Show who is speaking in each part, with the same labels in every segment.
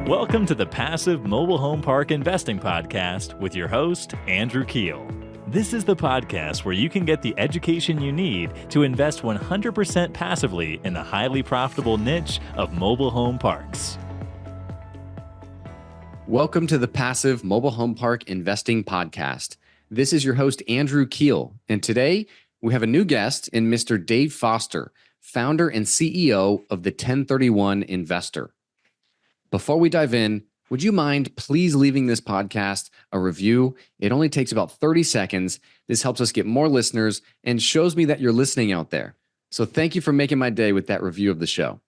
Speaker 1: Welcome to the Passive Mobile Home Park Investing Podcast with your host, Andrew Keel. This is the podcast where you can get the education you need to invest 100% passively in the highly profitable niche of mobile home parks.
Speaker 2: Welcome to the Passive Mobile Home Park Investing Podcast. This is your host, Andrew Keel, and today we have a new guest in Mr. Dave Foster, founder and CEO of the 1031 Investor. Before we dive in, would you mind please leaving this podcast a review? It only takes about 30 seconds. This helps us get more listeners and shows me that you're listening out there. So thank you for making my day with that review of the show.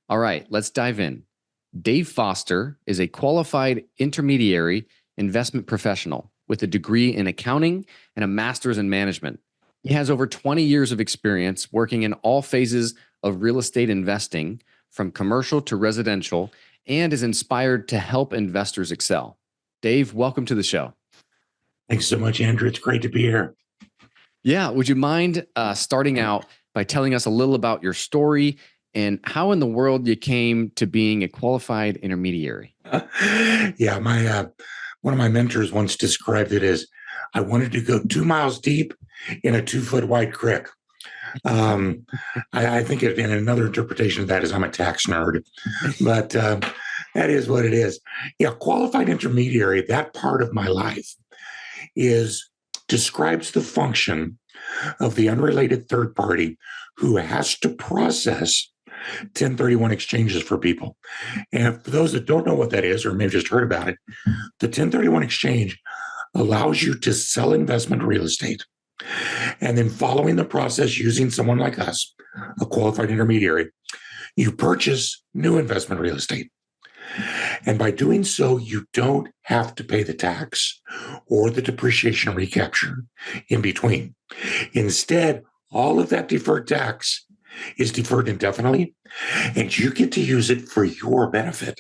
Speaker 2: All right, let's dive in. Dave Foster is a qualified intermediary investment professional with a degree in accounting and a master's in management. He has over 20 years of experience working in all phases of real estate investing, from commercial to residential, and is inspired to help investors excel. Dave, welcome to the show.
Speaker 3: Thanks so much, Andrew. It's great to be here.
Speaker 2: Yeah. Would you mind starting out by telling us a little about your story and how in the world you came to being a qualified intermediary?
Speaker 3: Yeah, one of my mentors once described it as, I wanted to go 2 miles deep in a 2-foot wide creek. I think in another interpretation of that is I'm a tax nerd, but that is what it is. Yeah, qualified intermediary, that part of my life describes the function of the unrelated third party who has to process 1031 exchanges for people. And for those that don't know what that is, or maybe just heard about it, the 1031 exchange allows you to sell investment real estate. And then following the process, using someone like us, a qualified intermediary, you purchase new investment real estate. And by doing so, you don't have to pay the tax or the depreciation recapture in between. Instead, all of that deferred tax is deferred indefinitely, and you get to use it for your benefit.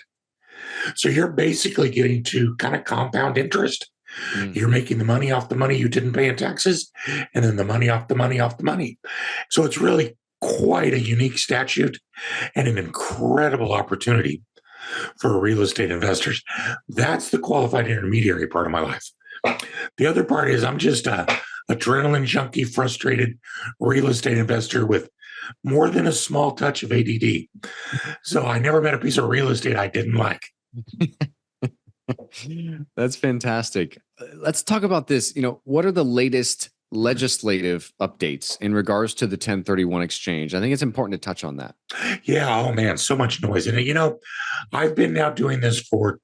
Speaker 3: So you're basically getting to kind of compound interest. You're making the money off the money you didn't pay in taxes, and then the money off the money off the money. So it's really quite a unique statute and an incredible opportunity for real estate investors. That's the qualified intermediary part of my life. The other part is I'm just a adrenaline junkie, frustrated real estate investor with more than a small touch of ADD. So I never met a piece of real estate I didn't like.
Speaker 2: That's fantastic. Let's talk about this. What are the latest legislative updates in regards to the 1031 exchange? I think it's important to touch on that.
Speaker 3: Yeah. Oh man, so much noise in it. I've been now doing this for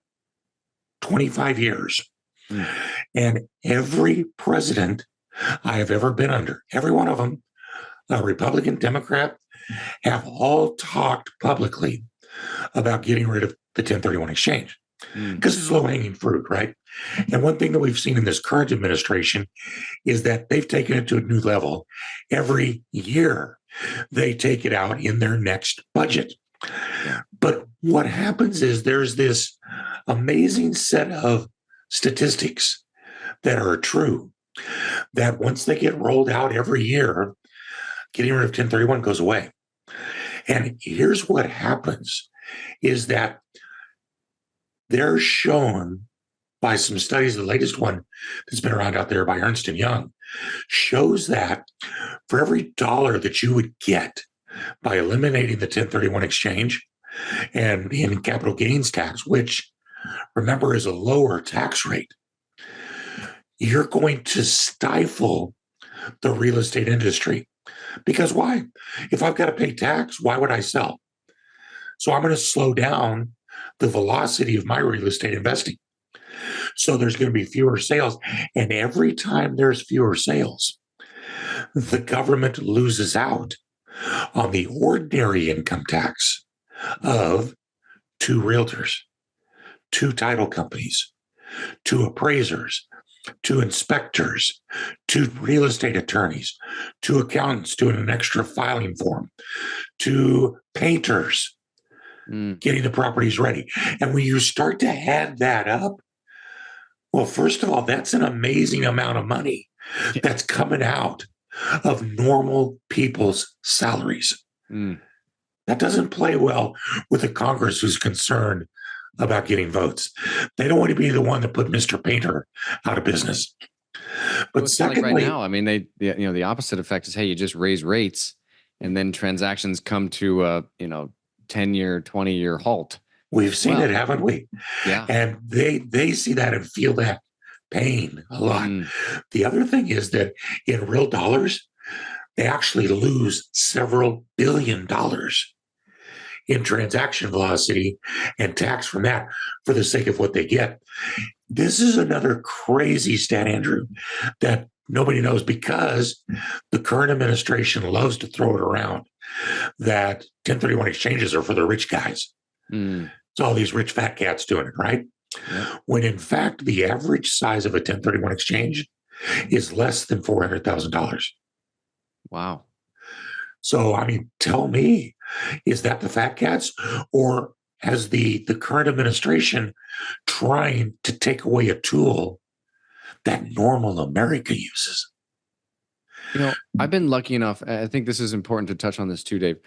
Speaker 3: 25 years. And every president I have ever been under, every one of them, a Republican, Democrat, have all talked publicly about getting rid of the 1031 exchange. Because it's low-hanging fruit, right? And one thing that we've seen in this current administration is that they've taken it to a new level. Every year, they take it out in their next budget. But what happens is there's this amazing set of statistics that are true, that once they get rolled out every year, getting rid of 1031 goes away. And here's what happens is that they're shown by some studies, the latest one that's been around out there by Ernst & Young, shows that for every dollar that you would get by eliminating the 1031 exchange and in capital gains tax, which, remember, is a lower tax rate, you're going to stifle the real estate industry. Because why? If I've got to pay tax, why would I sell? So I'm going to slow down the velocity of my real estate investing. So there's going to be fewer sales. And every time there's fewer sales, the government loses out on the ordinary income tax of 2 realtors, 2 title companies, 2 appraisers, 2 inspectors, 2 real estate attorneys, 2 accountants doing an extra filing form, 2 painters, getting the properties ready. And when you start to add that up, well, first of all, that's an amazing amount of money that's coming out of normal people's salaries. That doesn't play well with a Congress who's concerned about getting votes. They don't want to be the one that put Mr. Painter out of business. But secondly,
Speaker 2: like right now, I mean, the opposite effect is, hey, you just raise rates, and then transactions come to a 10-year, 20-year halt.
Speaker 3: We've seen it, haven't we?
Speaker 2: Yeah.
Speaker 3: And they see that and feel that pain a lot. The other thing is that in real dollars, they actually lose several $billion in transaction velocity and tax from that for the sake of what they get. This is another crazy stat, Andrew, that nobody knows because the current administration loves to throw it around that 1031 exchanges are for the rich guys. It's all these rich fat cats doing it, right?
Speaker 2: Yeah.
Speaker 3: When in fact, the average size of a 1031 exchange is less than $400,000.
Speaker 2: Wow.
Speaker 3: So, I mean, tell me, is that the fat cats, or has the current administration trying to take away a tool that normal America uses?
Speaker 2: I've been lucky enough. I think this is important to touch on this too, Dave.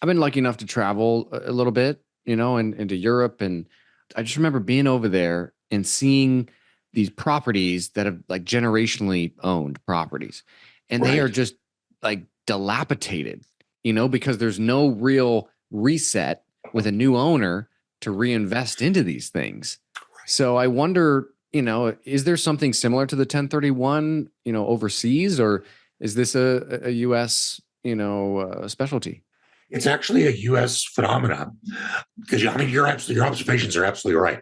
Speaker 2: I've been lucky enough to travel a little bit, and into Europe. And I just remember being over there and seeing these properties that have like generationally owned properties. And they are just like dilapidated, because there's no real reset with a new owner to reinvest into these things. So I wonder, is there something similar to the 1031, overseas, or is this a U.S., specialty?
Speaker 3: It's actually a U.S. phenomenon because, your observations are absolutely right.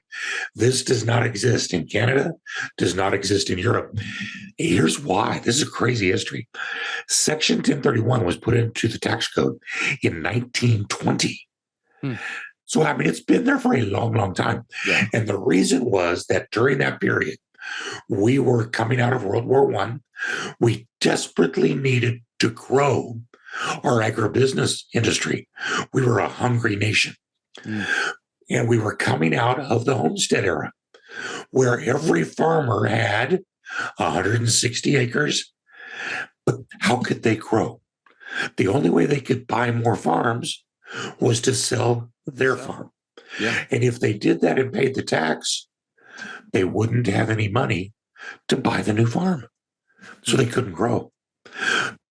Speaker 3: This does not exist in Canada, does not exist in Europe. Here's why. This is a crazy history. Section 1031 was put into the tax code in 1920. So, it's been there for a long, long time.
Speaker 2: Yeah.
Speaker 3: And the reason was that during that period, we were coming out of World War I. We desperately needed to grow our agribusiness industry. We were a hungry nation. And we were coming out of the homestead era, where every farmer had 160 acres. But how could they grow? The only way they could buy more farms was to sell their farm.
Speaker 2: Yeah.
Speaker 3: And if they did that and paid the tax, they wouldn't have any money to buy the new farm. So they couldn't grow.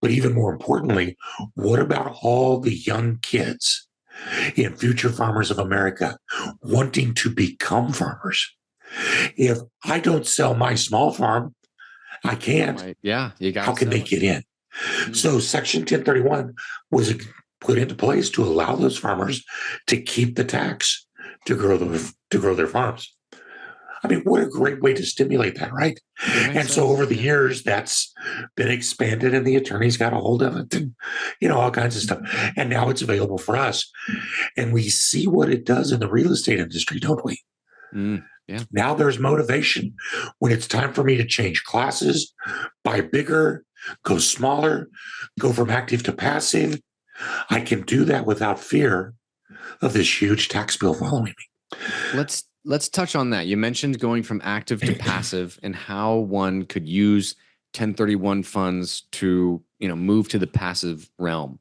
Speaker 3: But even more importantly, what about all the young kids in Future Farmers of America wanting to become farmers? If I don't sell my small farm, I can't.
Speaker 2: Right. Yeah.
Speaker 3: How can they get in? So Section 1031 was put into place to allow those farmers to keep the tax to grow their farms. What a great way to stimulate that, right? And so over the years, that's been expanded and the attorneys got a hold of it and, all kinds of stuff. And now it's available for us. And we see what it does in the real estate industry, don't we?
Speaker 2: Yeah.
Speaker 3: Now there's motivation. When it's time for me to change classes, buy bigger, go smaller, go from active to passive, I can do that without fear of this huge tax bill following me.
Speaker 2: Let's touch on that. You mentioned going from active to passive and how one could use 1031 funds to, move to the passive realm.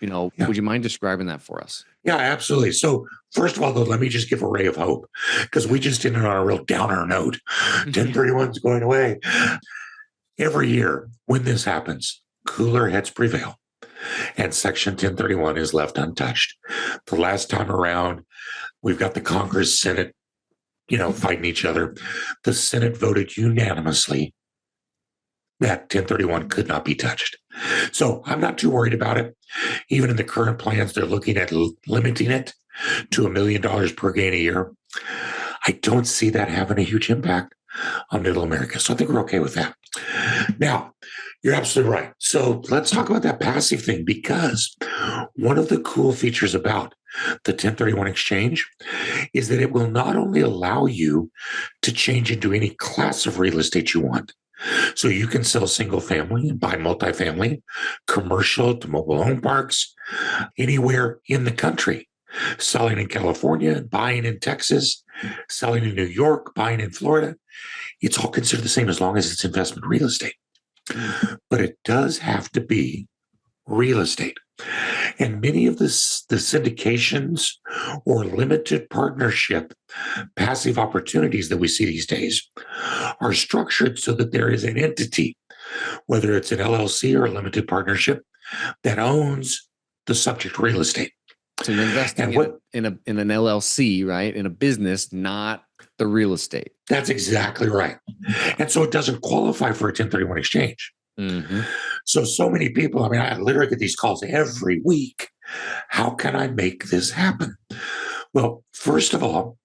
Speaker 2: Would you mind describing that for us?
Speaker 3: Yeah, absolutely. So first of all, though, let me just give a ray of hope because we just ended on a real downer note. 1031 is going away. Every year when this happens, cooler heads prevail and Section 1031 is left untouched. The last time around, we've got the Congress, Senate, fighting each other. The Senate voted unanimously that 1031 could not be touched. So I'm not too worried about it. Even in the current plans, they're looking at limiting it to $1 million per gain a year. I don't see that having a huge impact on middle America. So I think we're okay with that. Now, you're absolutely right. So let's talk about that passive thing, because one of the cool features about the 1031 exchange is that it will not only allow you to change into any class of real estate you want. So you can sell single family and buy multifamily, commercial to mobile home parks, anywhere in the country. Selling in California, buying in Texas, selling in New York, buying in Florida. It's all considered the same as long as it's investment real estate. But it does have to be real estate. And many of the syndications or limited partnership passive opportunities that we see these days are structured so that there is an entity, whether it's an LLC or a limited partnership, that owns the subject real estate.
Speaker 2: So you're investing in an LLC, right? In a business, not the real estate.
Speaker 3: That's exactly right. And so it doesn't qualify for a 1031 exchange.
Speaker 2: Mm-hmm.
Speaker 3: So many people, I mean, I literally get these calls every week. How can I make this happen? Well, first of all,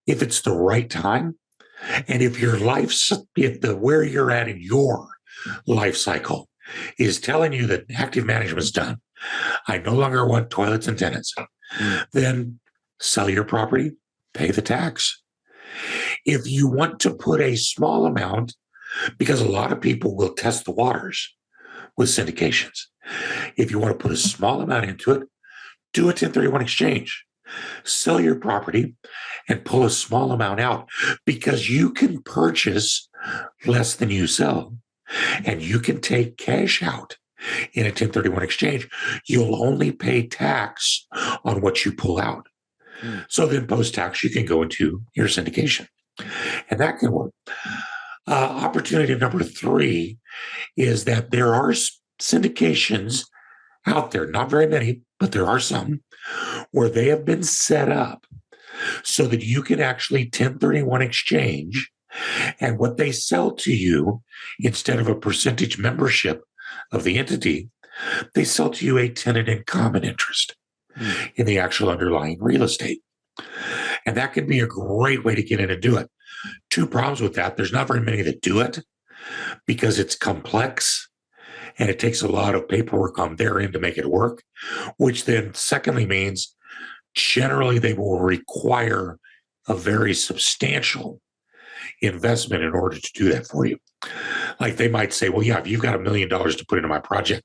Speaker 3: if it's the right time, and if your where you're at in your life cycle is telling you that active management's done, I no longer want toilets and tenants, then sell your property, pay the tax. If you want to put a small amount, because a lot of people will test the waters with syndications. If you want to put a small amount into it, do a 1031 exchange. Sell your property and pull a small amount out, because you can purchase less than you sell, and you can take cash out in a 1031 exchange. You'll only pay tax on what you pull out. So then post-tax, you can go into your syndication, and that can work. Opportunity number 3 is that there are syndications out there, not very many, but there are some, where they have been set up so that you can actually 1031 exchange, and what they sell to you, instead of a percentage membership of the entity, they sell to you a tenant in common interest in the actual underlying real estate. And that can be a great way to get in and do it. 2 problems with that. There's not very many that do it because it's complex and it takes a lot of paperwork on their end to make it work, which then secondly means generally they will require a very substantial investment in order to do that for you. Like they might say, well, yeah, if you've got $1 million to put into my project,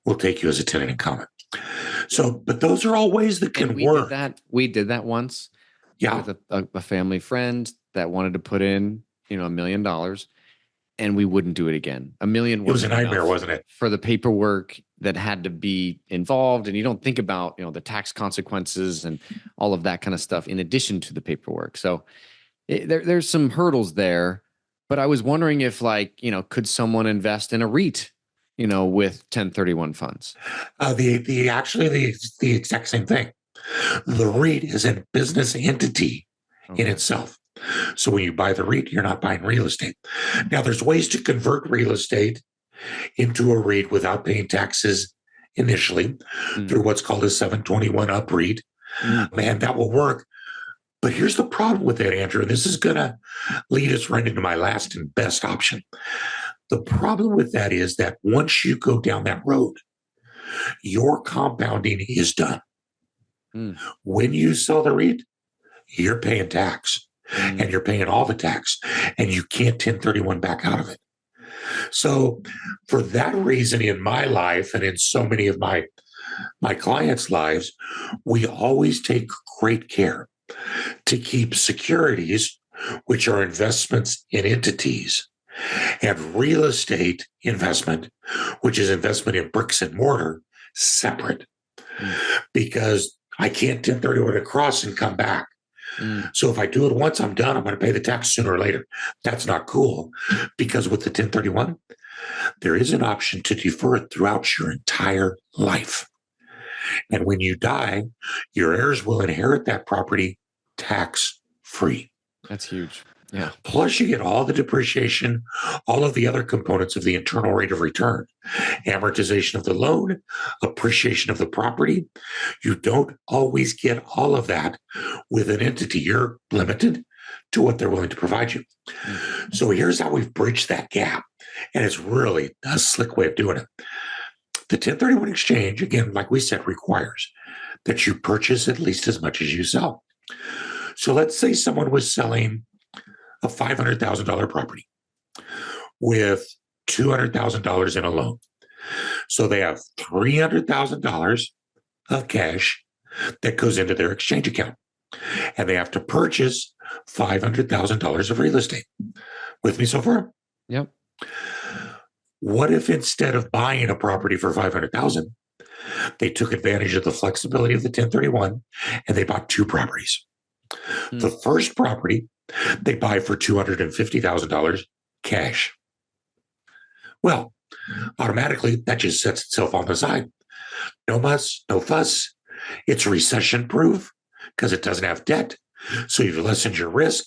Speaker 3: we'll take you as a tenant in common. So, but those are all ways that can work.
Speaker 2: We did that once.
Speaker 3: Yeah.
Speaker 2: With a family friend that wanted to put in, $1 million, and we wouldn't do it again. $1 million
Speaker 3: was a nightmare, wasn't it?
Speaker 2: For the paperwork that had to be involved, and you don't think about, the tax consequences and all of that kind of stuff in addition to the paperwork. So there's some hurdles there, but I was wondering if could someone invest in a REIT, with 1031 funds?
Speaker 3: The exact same thing. The REIT is a business entity in itself. So when you buy the REIT, you're not buying real estate. Now, there's ways to convert real estate into a REIT without paying taxes initially through what's called a 721 up REIT. And that will work. But here's the problem with that, Andrew, and this is going to lead us right into my last and best option. The problem with that is that once you go down that road, your compounding is done. When you sell the REIT, you're paying tax, and you're paying all the tax, and you can't 1031 back out of it. So for that reason, in my life and in so many of my clients' lives, we always take great care to keep securities, which are investments in entities, and real estate investment, which is investment in bricks and mortar, separate. Because I can't 1031 across and come back. So if I do it once, I'm done. I'm going to pay the tax sooner or later. That's not cool, because with the 1031, there is an option to defer it throughout your entire life. And when you die, your heirs will inherit that property tax-free.
Speaker 2: That's huge. Yeah.
Speaker 3: Plus, you get all the depreciation, all of the other components of the internal rate of return, amortization of the loan, appreciation of the property. You don't always get all of that with an entity. You're limited to what they're willing to provide you. So here's how we've bridged that gap. And it's really a slick way of doing it. The 1031 exchange, again, like we said, requires that you purchase at least as much as you sell. So let's say someone was selling a $500,000 property with $200,000 in a loan. So they have $300,000 of cash that goes into their exchange account. And they have to purchase $500,000 of real estate. With me so far?
Speaker 2: Yep.
Speaker 3: What if instead of buying a property for $500,000, they took advantage of the flexibility of the 1031 and they bought two properties? The first property they buy for $250,000 cash. Well, automatically that just sets itself on the side. No muss, no fuss. It's recession proof because it doesn't have debt. So you've lessened your risk.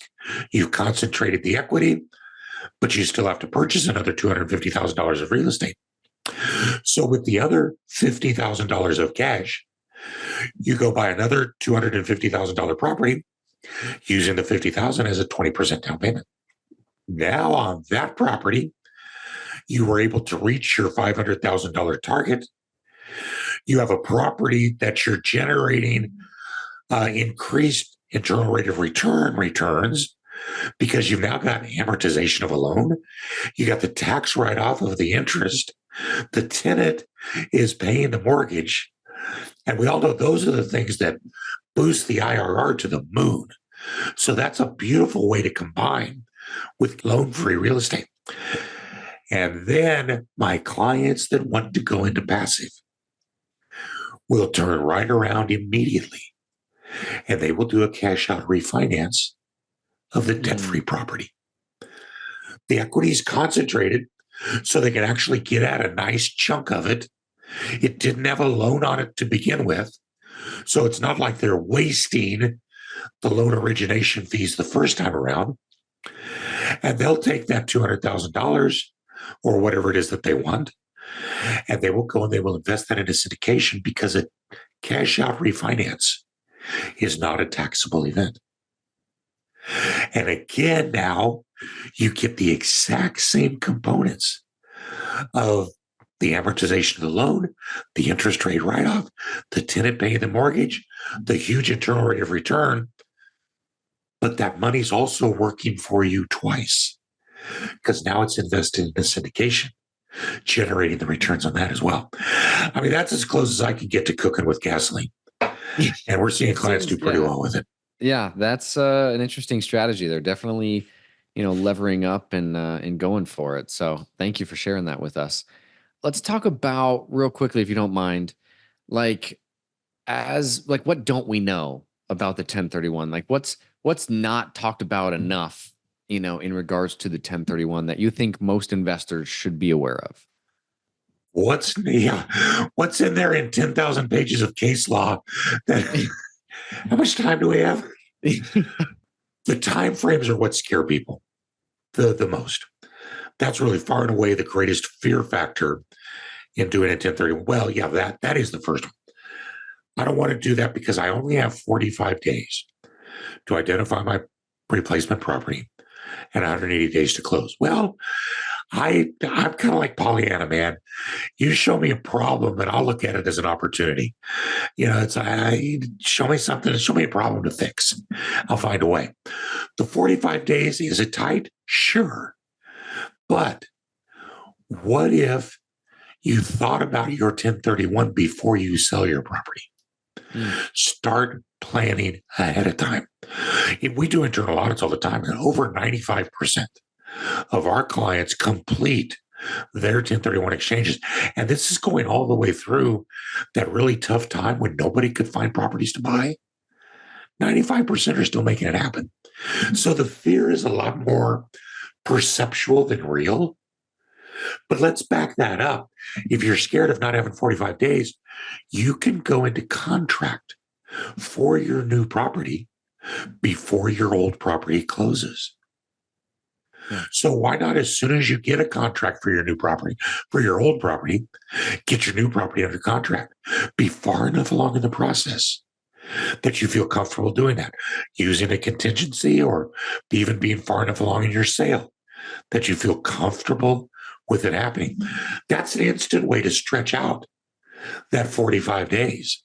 Speaker 3: You've concentrated the equity, but you still have to purchase another $250,000 of real estate. So with the other $50,000 of cash, you go buy another $250,000 property using the $50,000 as a 20% down payment. Now on that property, you were able to reach your $500,000 target. You have a property that you're generating increased internal rate of returns because you've now got amortization of a loan. You got the tax write-off of the interest. The tenant is paying the mortgage. And we all know those are the things that boost the IRR to the moon. So that's a beautiful way to combine with loan-free real estate. And then my clients that want to go into passive will turn right around immediately and they will do a cash out refinance of the debt-free property. The equity is concentrated so they can actually get at a nice chunk of it. It didn't have a loan on it to begin with. So it's not like they're wasting the loan origination fees the first time around. And they'll take that $200,000 or whatever it is that they want, and they will go and they will invest that into syndication because a cash out refinance is not a taxable event. And again, now you get the exact same components of the amortization of the loan, the interest rate write-off, the tenant paying the mortgage, the huge internal rate of return, but that money's also working for you twice because now it's invested in a syndication, generating the returns on that as well. I mean, that's as close as I can get to cooking with gasoline. And we're seeing clients do pretty well with it.
Speaker 2: Yeah, that's an interesting strategy. They're definitely, levering up and going for it. So thank you for sharing that with us. Let's talk about real quickly, if you don't mind, what don't we know about the 1031? Like what's not talked about enough, in regards to the 1031 that you think most investors should be aware of?
Speaker 3: What's in there in 10,000 pages of case law? How much time do we have? The time frames are what scare people the most. That's really far and away the greatest fear factor in doing a 1031. Well, yeah, that is the first one. I don't want to do that because I only have 45 days to identify my replacement property and 180 days to close. Well, I'm kind of like Pollyanna, man. You show me a problem and I'll look at it as an opportunity. Show me something, show me a problem to fix. I'll find a way. The 45 days, is it tight? Sure. But what if you thought about your 1031 before you sell your property? Start planning ahead of time. We do internal audits all the time, and over 95% of our clients complete their 1031 exchanges. And this is going all the way through that really tough time when nobody could find properties to buy. 95% are still making it happen. So the fear is a lot more perceptual than real. But let's back that up. If you're scared of not having 45 days, you can go into contract for your new property before your old property closes. Yeah. So why not, as soon as you get a contract for your new property, for your old property, get your new property under contract? Be far enough along in the process that you feel comfortable doing that, using a contingency, or even being far enough along in your sale that you feel comfortable with it happening. That's an instant way to stretch out that 45 days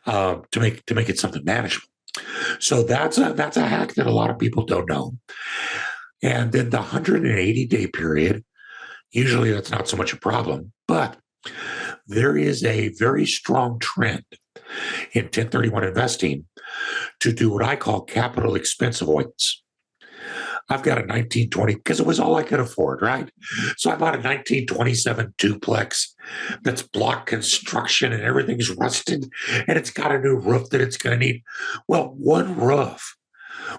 Speaker 3: to make it something manageable. So that's a hack that a lot of people don't know. And then the 180-day period, usually that's not so much a problem, but there is a very strong trend in 1031 investing to do what I call capital expense avoidance. I've got a 1920 because it was all I could afford, right? So I bought a 1927 duplex that's block construction and everything's rusted and it's got a new roof that it's going to need. Well, one roof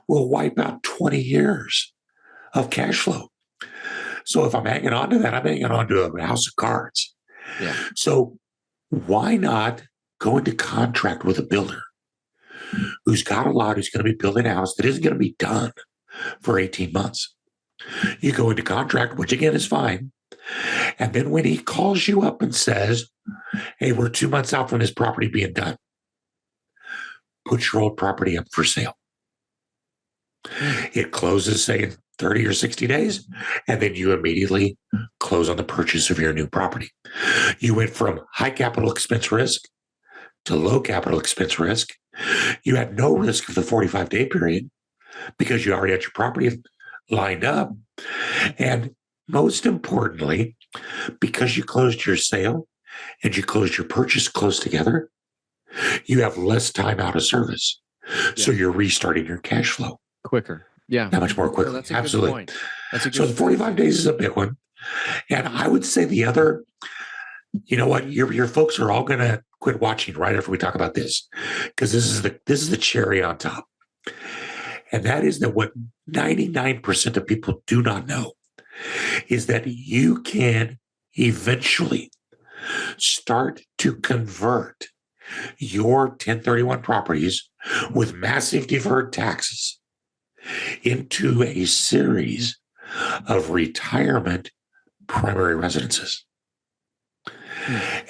Speaker 3: will wipe out 20 years of cash flow. So if I'm hanging on to that, I'm hanging on to a house of cards.
Speaker 2: Yeah.
Speaker 3: So why not go into contract with a builder who's got a lot, who's going to be building a house that isn't going to be done for 18 months? You go into contract, which again is fine. And then when he calls you up and says, hey, we're 2 months out from this property being done, put your old property up for sale. It closes, say, in 30 or 60 days, and then you immediately close on the purchase of your new property. You went from high capital expense risk to low capital expense risk. You had no risk of the 45-day period because you already had your property lined up. And most importantly, because you closed your sale and you closed your purchase close together, you have less time out of service. Yeah. So you're restarting your cash flow
Speaker 2: Quicker. Yeah.
Speaker 3: That much more quickly.
Speaker 2: That's a
Speaker 3: Absolutely.
Speaker 2: good point. That's a good
Speaker 3: So the 45 days is a big one. And I would say the other, you know what, your folks are all going to quit watching right after we talk about this, because this is the cherry on top. And that is that what 99% of people do not know is that you can eventually start to convert your 1031 properties with massive deferred taxes into a series of retirement primary residences.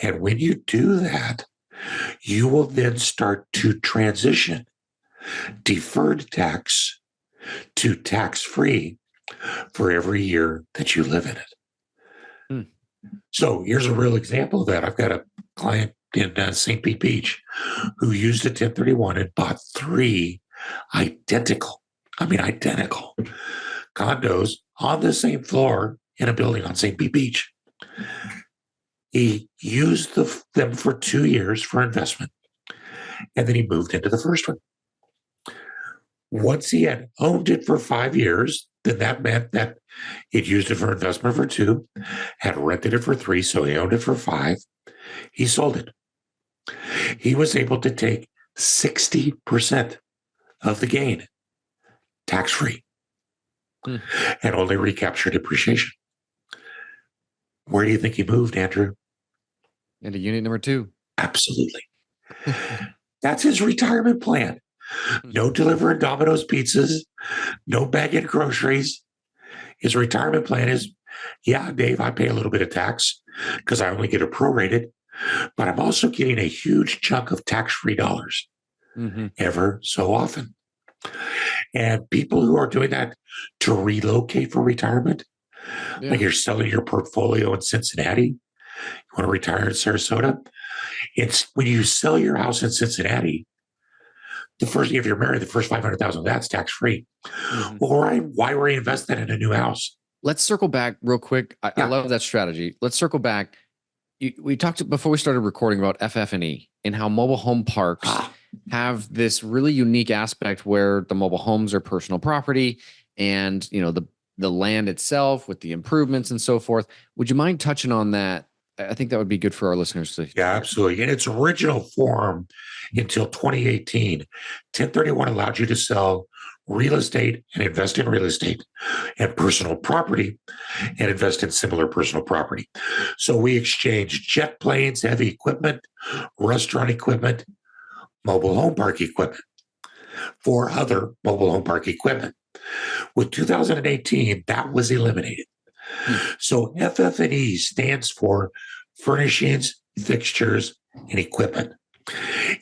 Speaker 3: And when you do that, you will then start to transition deferred tax to tax-free for every year that you live in it. So here's a real example of that. I've got a client in St. Pete Beach who used a 1031 and bought 3 identical condos on the same floor in a building on St. Pete Beach. He used them for 2 years for investment, and then he moved into the first one. Once he had owned it for 5 years, then that meant that he'd used it for investment for 2, had rented it for 3, so he owned it for 5. He sold it. He was able to take 60% of the gain tax-free and only recapture depreciation. Where do you think he moved, Andrew?
Speaker 2: Into unit number 2.
Speaker 3: Absolutely. That's his retirement plan. No delivering Domino's pizzas, no bagging groceries. His retirement plan is, yeah, Dave, I pay a little bit of tax because I only get it prorated, but I'm also getting a huge chunk of tax-free dollars ever so often. And people who are doing that to relocate for retirement, like you're selling your portfolio in Cincinnati, you want to retire in Sarasota. It's when you sell your house in Cincinnati, if you're married, the first $500,000 of that's tax-free. Well, why reinvest that in a new house?
Speaker 2: Let's circle back real quick. I love that strategy. Let's circle back. We talked before we started recording about FF&E and how mobile home parks have this really unique aspect where the mobile homes are personal property, and the land itself with the improvements and so forth. Would you mind touching on that? I think that would be good for our listeners to hear.
Speaker 3: Yeah, absolutely. In its original form, until 2018, 1031 allowed you to sell real estate and invest in real estate and personal property and invest in similar personal property. So we exchanged jet planes, heavy equipment, restaurant equipment, mobile home park equipment for other mobile home park equipment. With 2018, that was eliminated. So FF&E stands for furnishings, fixtures, and equipment.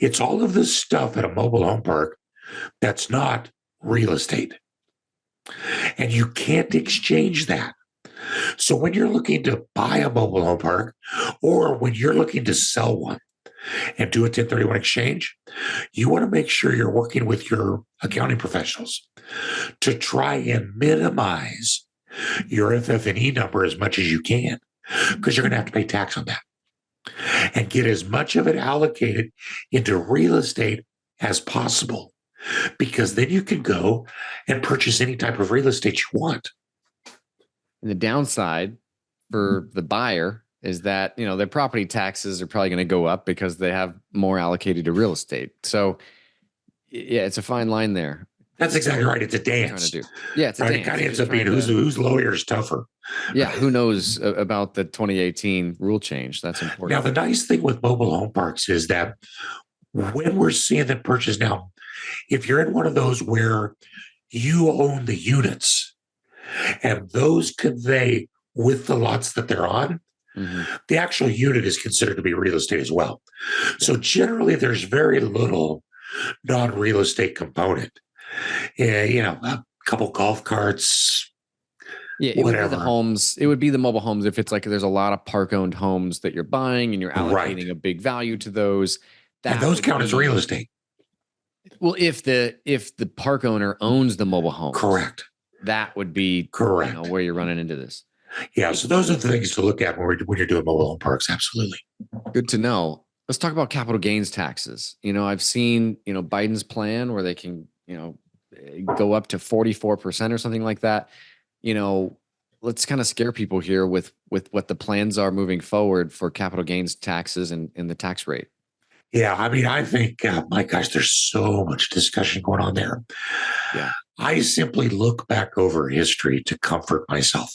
Speaker 3: It's all of the stuff at a mobile home park that's not real estate. And you can't exchange that. So when you're looking to buy a mobile home park, or when you're looking to sell one and do a 1031 exchange, you want to make sure you're working with your accounting professionals to try and minimize your FF&E number as much as you can, because you're going to have to pay tax on that, and get as much of it allocated into real estate as possible because then you can go and purchase any type of real estate you want.
Speaker 2: And the downside for the buyer is that, their property taxes are probably going to go up because they have more allocated to real estate. So yeah, it's a fine line there.
Speaker 3: That's exactly right. It's a dance.
Speaker 2: Yeah, it's a dance.
Speaker 3: It kind of ends up being whose lawyer is tougher.
Speaker 2: Yeah, who knows about the 2018 rule change? That's important.
Speaker 3: Now, the nice thing with mobile home parks is that when we're seeing them purchase now, if you're in one of those where you own the units and those convey with the lots that they're on, the actual unit is considered to be real estate as well. Yeah. So generally, there's very little non-real estate component. A couple golf carts.
Speaker 2: Yeah, it would be the homes. It would be the mobile homes if it's like there's a lot of park-owned homes that you're buying and you're allocating a big value to those.
Speaker 3: And those count as real estate.
Speaker 2: Well, if the park owner owns the mobile home,
Speaker 3: correct,
Speaker 2: that would be
Speaker 3: correct.
Speaker 2: Where you're running into this.
Speaker 3: Yeah, so those are the things to look at when you're doing mobile home parks. Absolutely.
Speaker 2: Good to know. Let's talk about capital gains taxes. I've seen, Biden's plan where they can, go up to 44% or something like that. Let's kind of scare people here with what the plans are moving forward for capital gains taxes and the tax rate.
Speaker 3: Yeah, I think, my gosh, there's so much discussion going on there.
Speaker 2: Yeah.
Speaker 3: I simply look back over history to comfort myself.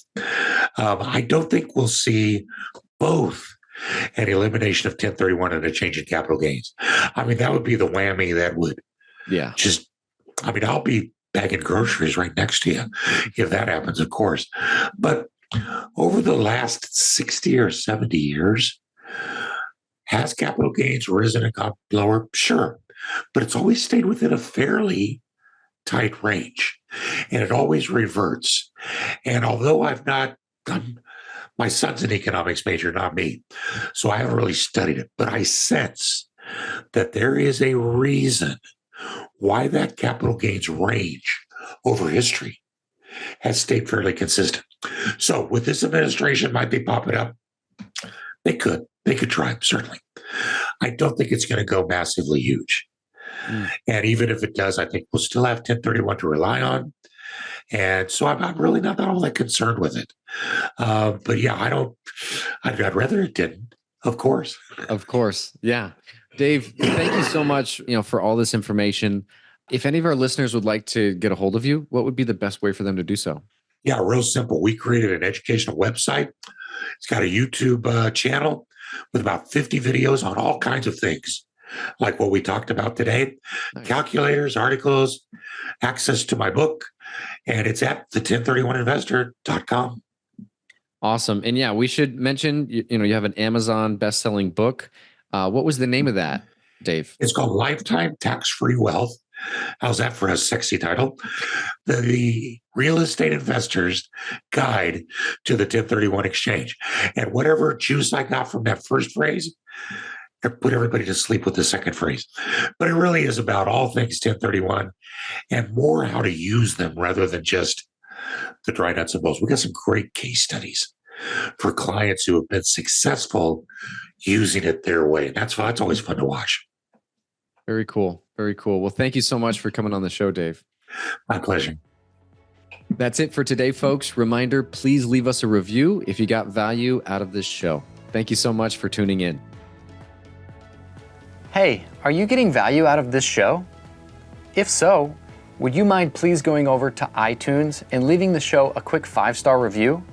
Speaker 3: I don't think we'll see both an elimination of 1031 and a change in capital gains. That would be the whammy that would I'll be bagging groceries right next to you if that happens, of course. But over the last 60 or 70 years, has capital gains risen and gone lower? Sure. But it's always stayed within a fairly tight range, and it always reverts. And although I've not done, my son's an economics major, not me, so I haven't really studied it, but I sense that there is a reason why that capital gains range over history has stayed fairly consistent. So with this administration, might they pop it up? They could try, certainly. I don't think it's going to go massively huge. And even if it does, I think we'll still have 1031 to rely on. And so I'm really not all that concerned with it. But yeah, I'd rather it didn't, of course.
Speaker 2: Of course. Yeah. Dave, thank you so much, for all this information. If any of our listeners would like to get a hold of you, what would be the best way for them to do so?
Speaker 3: Yeah, real simple. We created an educational website. It's got a YouTube channel with about 50 videos on all kinds of things, like what we talked about today. Nice. Calculators, articles, access to my book, and it's at the1031investor.com.
Speaker 2: Awesome. And yeah, we should mention, you have an Amazon best-selling book. What was the name of that, Dave?
Speaker 3: It's called Lifetime Tax-Free Wealth. How's that for a sexy title? The Real Estate Investor's Guide to the 1031 Exchange. And whatever juice I got from that first phrase, I put everybody to sleep with the second phrase. But it really is about all things 1031 and more how to use them rather than just the dry nuts and bolts. We got some great case studies for clients who have been successful using it their way. And that's always fun to watch.
Speaker 2: Very cool. Very cool. Well, thank you so much for coming on the show, Dave.
Speaker 3: My pleasure.
Speaker 2: That's it for today, folks. Reminder, please leave us a review if you got value out of this show. Thank you so much for tuning in.
Speaker 4: Hey, are you getting value out of this show? If so, would you mind please going over to iTunes and leaving the show a quick 5-star review?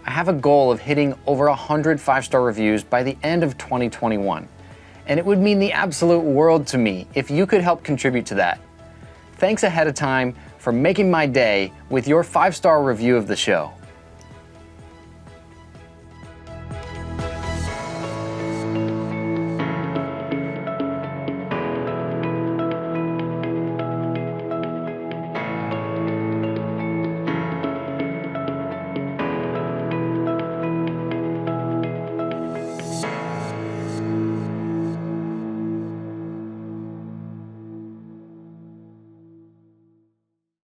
Speaker 4: I have a goal of hitting over 100 5-star reviews by the end of 2021. And it would mean the absolute world to me if you could help contribute to that. Thanks ahead of time for making my day with your 5-star review of the show.